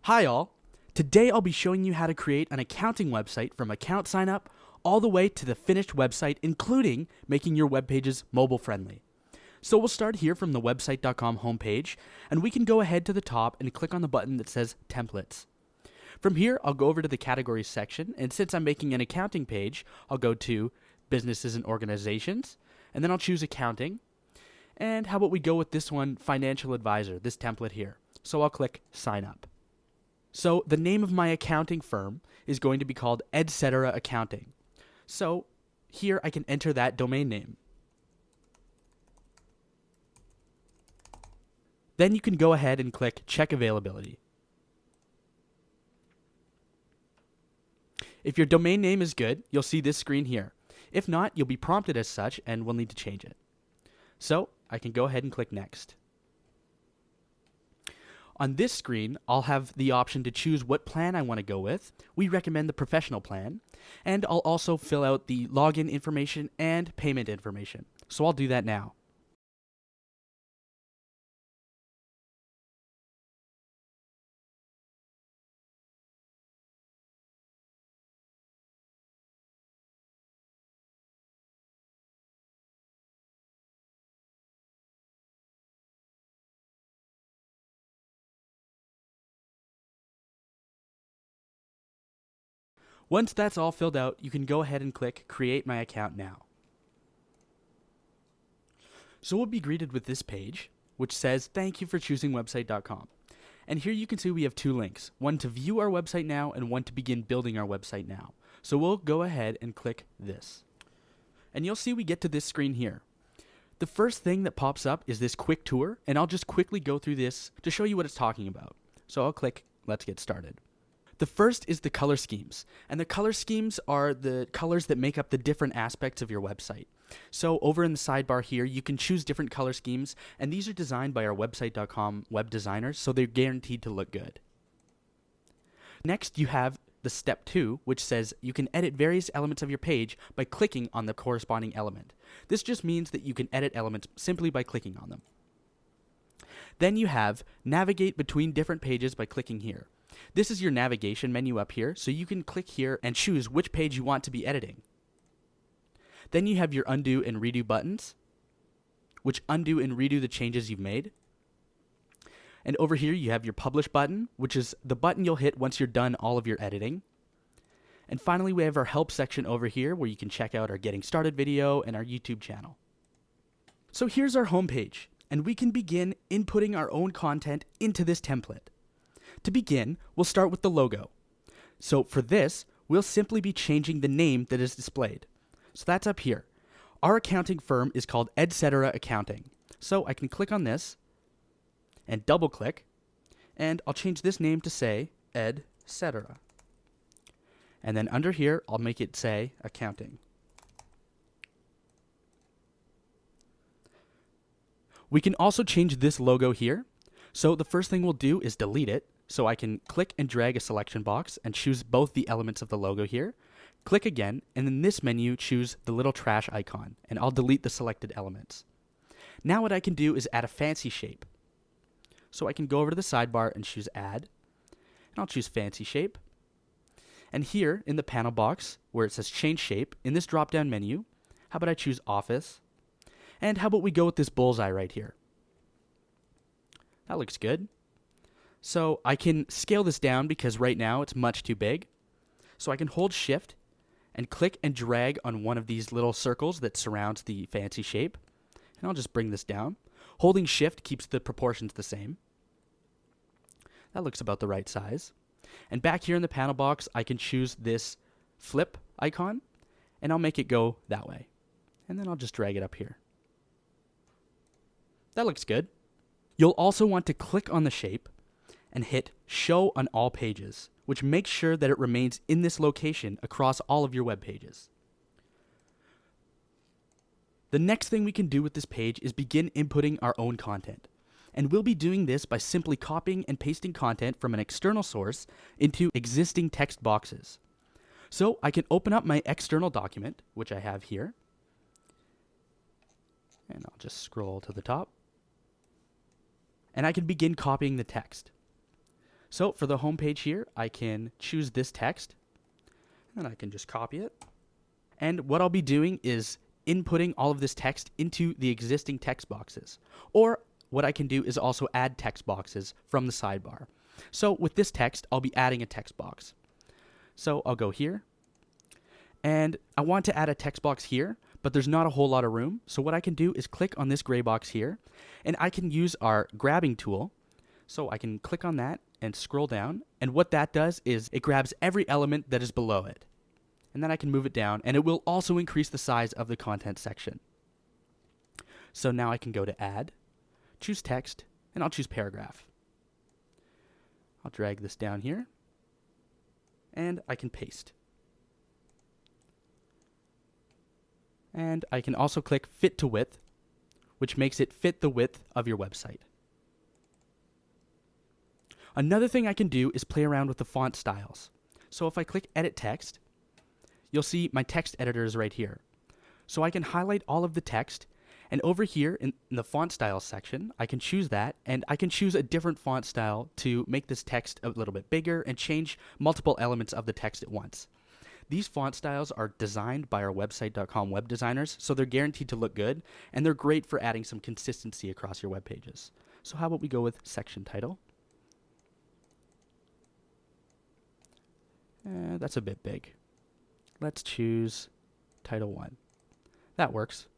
Hi all! Today I'll be showing you how to create an accounting website from account sign up all the way to the finished website, including making your web pages mobile friendly. So we'll start here from the website.com homepage, and we can go ahead to the top and click on the button that says templates. From here, I'll go over to the categories section, and since I'm making an accounting page, I'll go to businesses and organizations, and then I'll choose accounting. And how about we go with this one, financial advisor, this template here. So I'll click sign up. So the name of my accounting firm is going to be called Etc. Accounting. So here I can enter that domain name. Then you can go ahead and click check availability. If your domain name is good, you'll see this screen here. If not, you'll be prompted as such and we'll need to change it. So I can go ahead and click next. On this screen, I'll have the option to choose what plan I want to go with. We recommend the professional plan, and I'll also fill out the login information and payment information. So I'll do that now. Once that's all filled out, you can go ahead and click Create My Account Now. So we'll be greeted with this page, which says, thank you for choosing website.com. And here you can see we have two links, one to view our website now and one to begin building our website now. So we'll go ahead and click this. And you'll see we get to this screen here. The first thing that pops up is this quick tour, and I'll just quickly go through this to show you what it's talking about. So I'll click Let's Get Started. The first is the color schemes, and the color schemes are the colors that make up the different aspects of your website. So over in the sidebar here, you can choose different color schemes, and these are designed by our website.com web designers, so they're guaranteed to look good. Next, you have the step 2, which says you can edit various elements of your page by clicking on the corresponding element. This just means that you can edit elements simply by clicking on them. Then you have navigate between different pages by clicking here. This is your navigation menu up here, so you can click here and choose which page you want to be editing. Then you have your undo and redo buttons, which undo and redo the changes you've made. And over here you have your publish button, which is the button you'll hit once you're done all of your editing. And finally we have our help section over here where you can check out our getting started video and our YouTube channel. So here's our homepage, and we can begin inputting our own content into this template. To begin, we'll start with the logo. So for this, we'll simply be changing the name that is displayed. So that's up here. Our accounting firm is called Etc. Accounting. So I can click on this and double click, and I'll change this name to say Etc. And then under here, I'll make it say accounting. We can also change this logo here. So the first thing we'll do is delete it. So I can click and drag a selection box and choose both the elements of the logo here. Click again, and in this menu, choose the little trash icon, and I'll delete the selected elements. Now what I can do is add a fancy shape. So I can go over to the sidebar and choose Add, and I'll choose Fancy Shape. And here in the panel box, where it says Change Shape, in this drop-down menu, how about I choose Office? And how about we go with this bullseye right here? That looks good. So I can scale this down because right now it's much too big. So I can hold Shift and click and drag on one of these little circles that surrounds the fancy shape. And I'll just bring this down. Holding Shift keeps the proportions the same. That looks about the right size. And back here in the panel box, I can choose this flip icon, and I'll make it go that way. And then I'll just drag it up here. That looks good. You'll also want to click on the shape and hit Show on All Pages, which makes sure that it remains in this location across all of your web pages. The next thing we can do with this page is begin inputting our own content. And we'll be doing this by simply copying and pasting content from an external source into existing text boxes. So I can open up my external document, which I have here. And I'll just scroll to the top. And I can begin copying the text. So for the home page here, I can choose this text, and I can just copy it. And what I'll be doing is inputting all of this text into the existing text boxes. Or what I can do is also add text boxes from the sidebar. So with this text, I'll be adding a text box. So I'll go here, and I want to add a text box here, but there's not a whole lot of room. So what I can do is click on this gray box here, and I can use our grabbing tool. So I can click on that and scroll down, and what that does is it grabs every element that is below it. And then I can move it down, and it will also increase the size of the content section. So now I can go to Add, choose Text, and I'll choose Paragraph. I'll drag this down here, and I can paste. And I can also click Fit to Width, which makes it fit the width of your website. Another thing I can do is play around with the font styles. So if I click Edit Text, you'll see my text editor is right here. So I can highlight all of the text, and over here in the font style section, I can choose that, and I can choose a different font style to make this text a little bit bigger and change multiple elements of the text at once. These font styles are designed by our website.com web designers, so they're guaranteed to look good, and they're great for adding some consistency across your web pages. So how about we go with section title? That's a bit big. Let's choose Title 1. That works.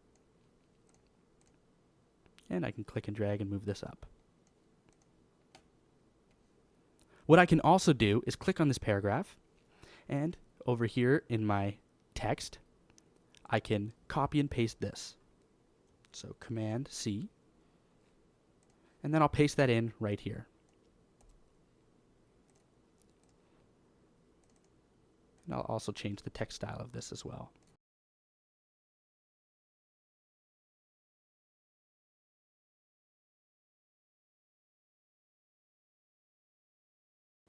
And I can click and drag and move this up. What I can also do is click on this paragraph, and over here in my text, I can copy and paste this. So Command C, and then I'll paste that in right here. And I'll also change the text style of this as well.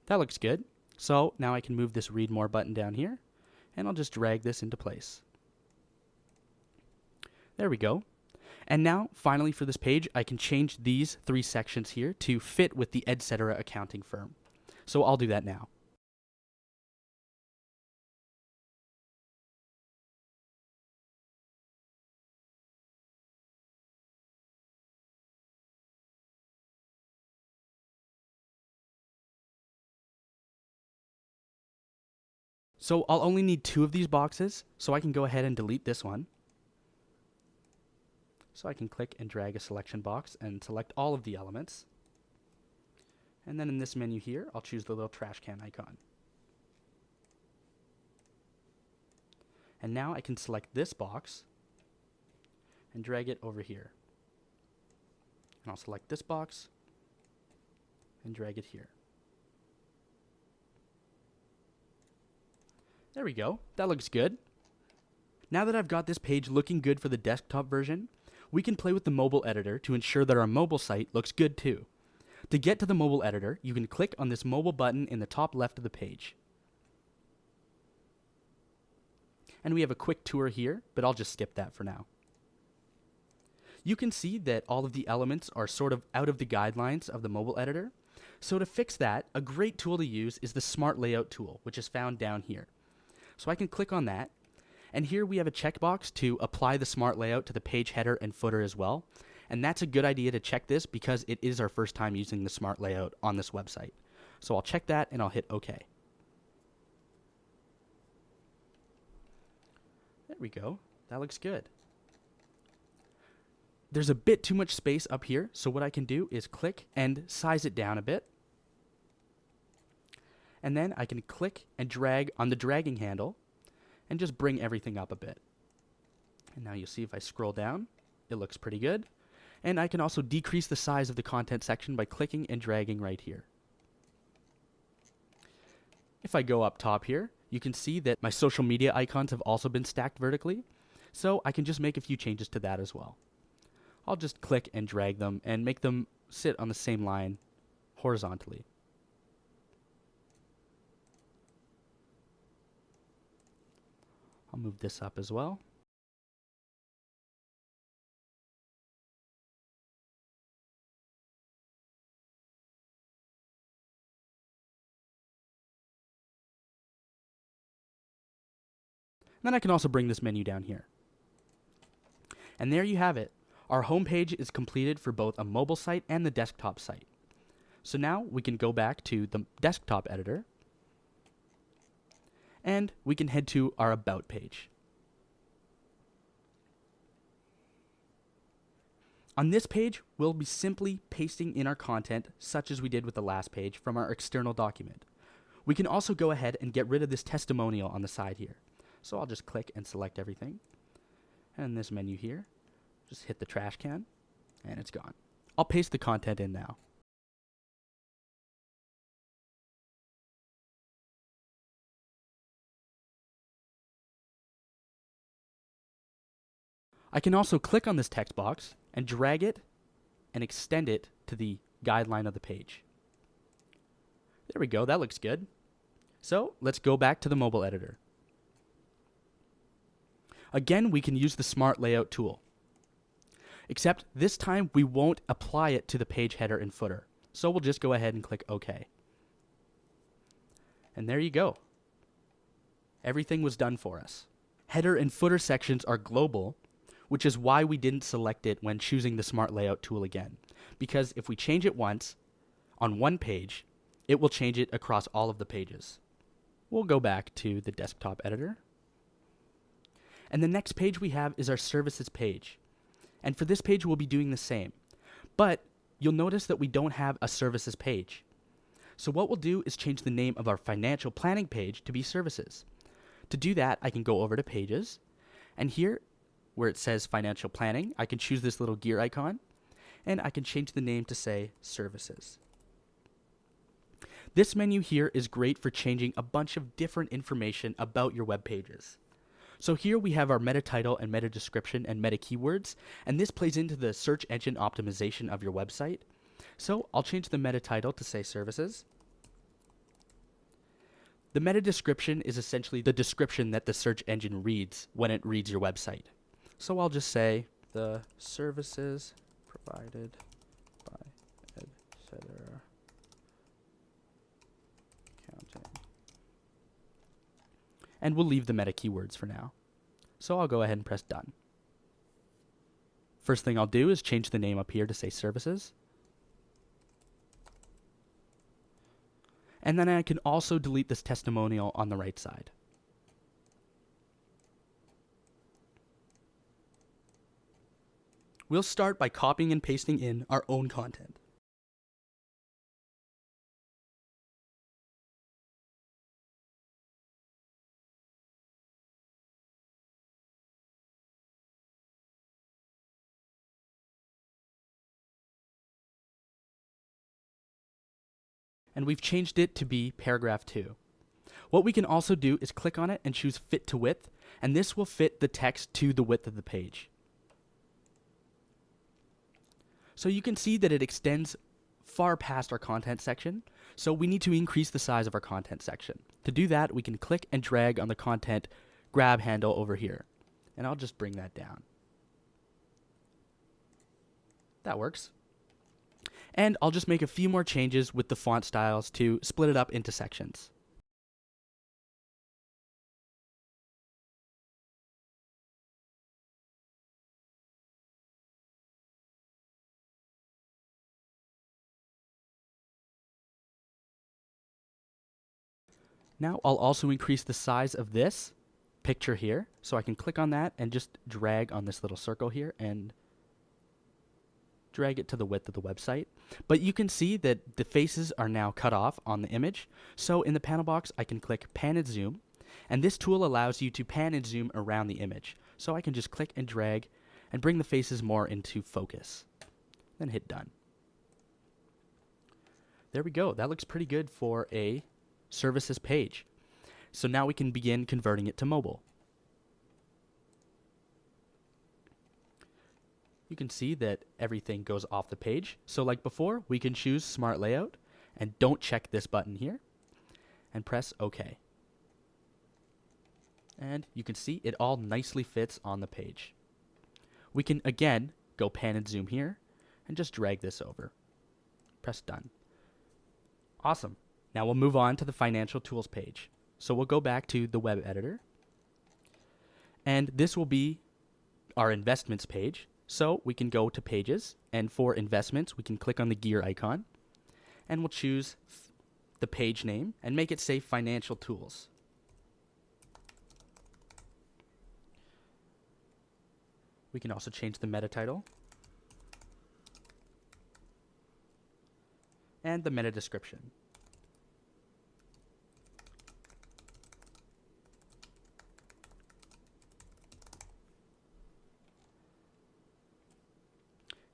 That looks good. So now I can move this Read More button down here, and I'll just drag this into place. There we go. And now, finally for this page, I can change these 3 sections here to fit with the Etc. accounting firm. So I'll do that now. So I'll only need 2 of these boxes, so I can go ahead and delete this one. So I can click and drag a selection box and select all of the elements. And then in this menu here, I'll choose the little trash can icon. And now I can select this box and drag it over here. And I'll select this box and drag it here. There we go. That looks good. Now that I've got this page looking good for the desktop version, we can play with the mobile editor to ensure that our mobile site looks good too. To get to the mobile editor, you can click on this mobile button in the top left of the page. And we have a quick tour here, but I'll just skip that for now. You can see that all of the elements are sort of out of the guidelines of the mobile editor. So to fix that, a great tool to use is the Smart Layout tool, which is found down here. So I can click on that, and here we have a checkbox to apply the smart layout to the page header and footer as well. And that's a good idea to check this because it is our first time using the smart layout on this website. So I'll check that and I'll hit OK. There we go. That looks good. There's a bit too much space up here, so what I can do is click and size it down a bit. And then I can click and drag on the dragging handle and just bring everything up a bit. And now you'll see if I scroll down, it looks pretty good. And I can also decrease the size of the content section by clicking and dragging right here. If I go up top here, you can see that my social media icons have also been stacked vertically. So I can just make a few changes to that as well. I'll just click and drag them and make them sit on the same line horizontally. I'll move this up as well. then I can also bring this menu down here. And there you have it. Our home page is completed for both a mobile site and the desktop site. So now we can go back to the desktop editor and we can head to our About page. On this page, we'll be simply pasting in our content, such as we did with the last page, from our external document. We can also go ahead and get rid of this testimonial on the side here. So I'll just click and select everything. And this menu here, just hit the trash can, and it's gone. I'll paste the content in now. I can also click on this text box and drag it and extend it to the guideline of the page. There we go, that looks good. So let's go back to the mobile editor. Again, we can use the Smart Layout tool. Except this time we won't apply it to the page header and footer. So we'll just go ahead and click OK. And there you go. Everything was done for us. Header and footer sections are global, which is why we didn't select it when choosing the Smart Layout tool again. Because if we change it once on one page, it will change it across all of the pages. We'll go back to the desktop editor. And the next page we have is our services page. And for this page, we'll be doing the same. But you'll notice that we don't have a services page. So what we'll do is change the name of our financial planning page to be services. To do that, I can go over to pages, and here where it says financial planning, I can choose this little gear icon, and I can change the name to say services. This menu here is great for changing a bunch of different information about your web pages. So here we have our meta title and meta description and meta keywords, and this plays into the search engine optimization of your website. So I'll change the meta title to say services. The meta description is essentially the description that the search engine reads when it reads your website. So I'll just say the services provided by etc. Accounting. And we'll leave the meta keywords for now. So I'll go ahead and press done. First thing I'll do is change the name up here to say services. And then I can also delete this testimonial on the right side. We'll start by copying and pasting in our own content. And we've changed it to be paragraph 2. What we can also do is click on it and choose fit to width, and this will fit the text to the width of the page. So you can see that it extends far past our content section, so we need to increase the size of our content section. To do that, we can click and drag on the content grab handle over here, and I'll just bring that down. That works. And I'll just make a few more changes with the font styles to split it up into sections. Now I'll also increase the size of this picture here, so I can click on that and just drag on this little circle here and drag it to the width of the website. But you can see that the faces are now cut off on the image. So in the panel box, I can click pan and zoom, and this tool allows you to pan and zoom around the image. So I can just click and drag and bring the faces more into focus. Then hit done. There we go. That looks pretty good for a services page. So now we can begin converting it to mobile. You can see that everything goes off the page. So like before, we can choose Smart Layout and don't check this button here and press OK. And you can see it all nicely fits on the page. We can again go pan and zoom here and just drag this over. Press done. Awesome. Now we'll move on to the financial tools page. So we'll go back to the web editor And this will be our investments page. So we can go to pages, and for investments, we can click on the gear icon, and we'll choose the page name and make it say financial tools. We can also change the meta title and the meta description.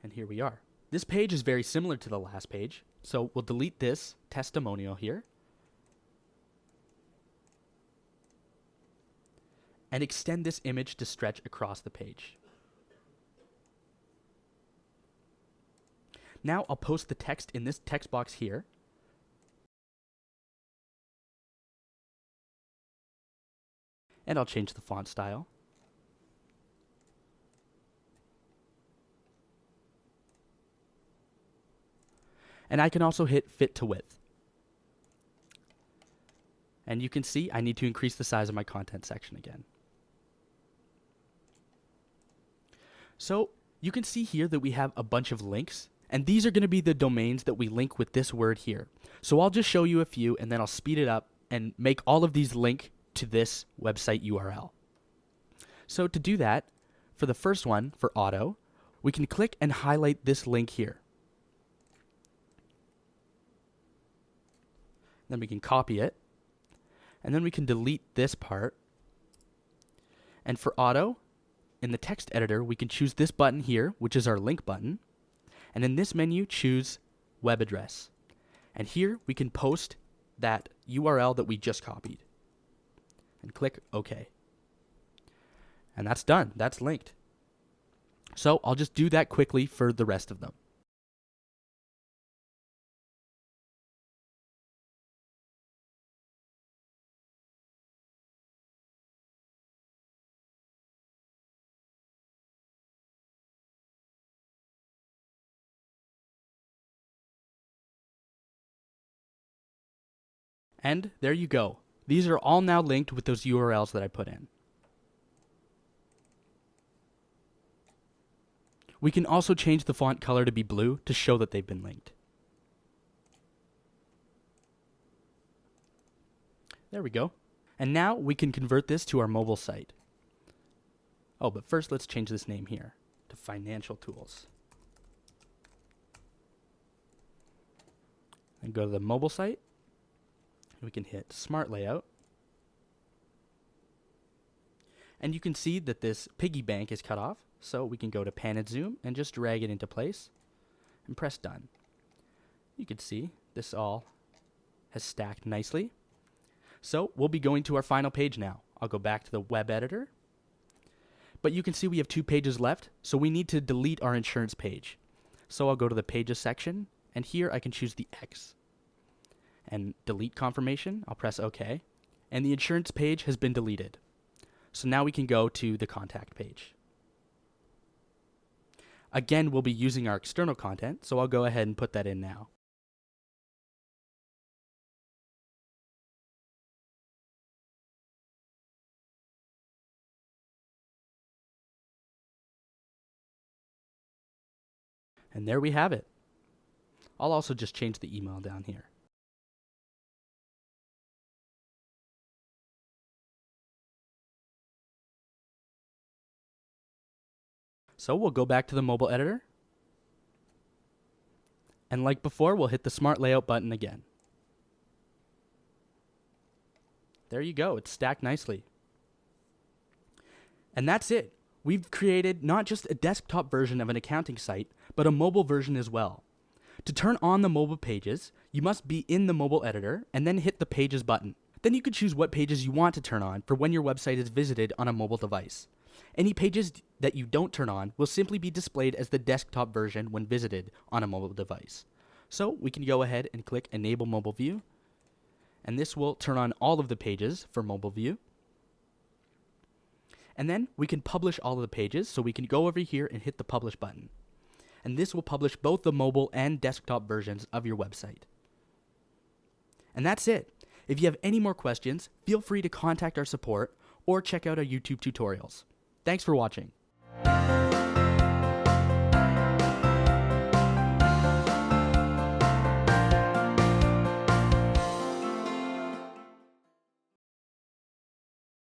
And here we are. This page is very similar to the last page, so we'll delete this testimonial here and extend this image to stretch across the page. Now I'll post the text in this text box here. And I'll change the font style. And I can also hit fit to width. And you can see I need to increase the size of my content section again. So you can see here that we have a bunch of links, and these are going to be the domains that we link with this word here. So I'll just show you a few, and then I'll speed it up and make all of these link to this website URL. So to do that, for the first one, for auto, we can click and highlight this link here. Then we can copy it, and then we can delete this part. And for auto, in the text editor, we can choose this button here, which is our link button. And in this menu, choose web address. And here we can post that URL that we just copied. And click OK. And that's done. That's linked. So I'll just do that quickly for the rest of them. And there you go. These are all now linked with those URLs that I put in. We can also change the font color to be blue to show that they've been linked. There we go. And now we can convert this to our mobile site. Oh, but first let's change this name here to Financial Tools. And go to the mobile site. We can hit Smart Layout. And you can see that this piggy bank is cut off. So we can go to Pan and Zoom and just drag it into place and press Done. You can see this all has stacked nicely. So we'll be going to our final page now. I'll go back to the web editor. But you can see we have 2 pages left, so we need to delete our insurance page. So I'll go to the Pages section, and here I can choose the X. And delete confirmation, I'll press OK. And the insurance page has been deleted. So now we can go to the contact page. Again, we'll be using our external content, so I'll go ahead and put that in now. And there we have it. I'll also just change the email down here. So we'll go back to the mobile editor. And like before, we'll hit the Smart Layout button again. There you go. It's stacked nicely. And that's it. We've created not just a desktop version of an accounting site, but a mobile version as well. To turn on the mobile pages, you must be in the mobile editor and then hit the Pages button. Then you can choose what pages you want to turn on for when your website is visited on a mobile device. Any pages that you don't turn on will simply be displayed as the desktop version when visited on a mobile device. So we can go ahead and click Enable Mobile View, and this will turn on all of the pages for mobile view. And then we can publish all of the pages, so we can go over here and hit the Publish button. And this will publish both the mobile and desktop versions of your website. And that's it. If you have any more questions, feel free to contact our support or check out our YouTube tutorials. Thanks for watching.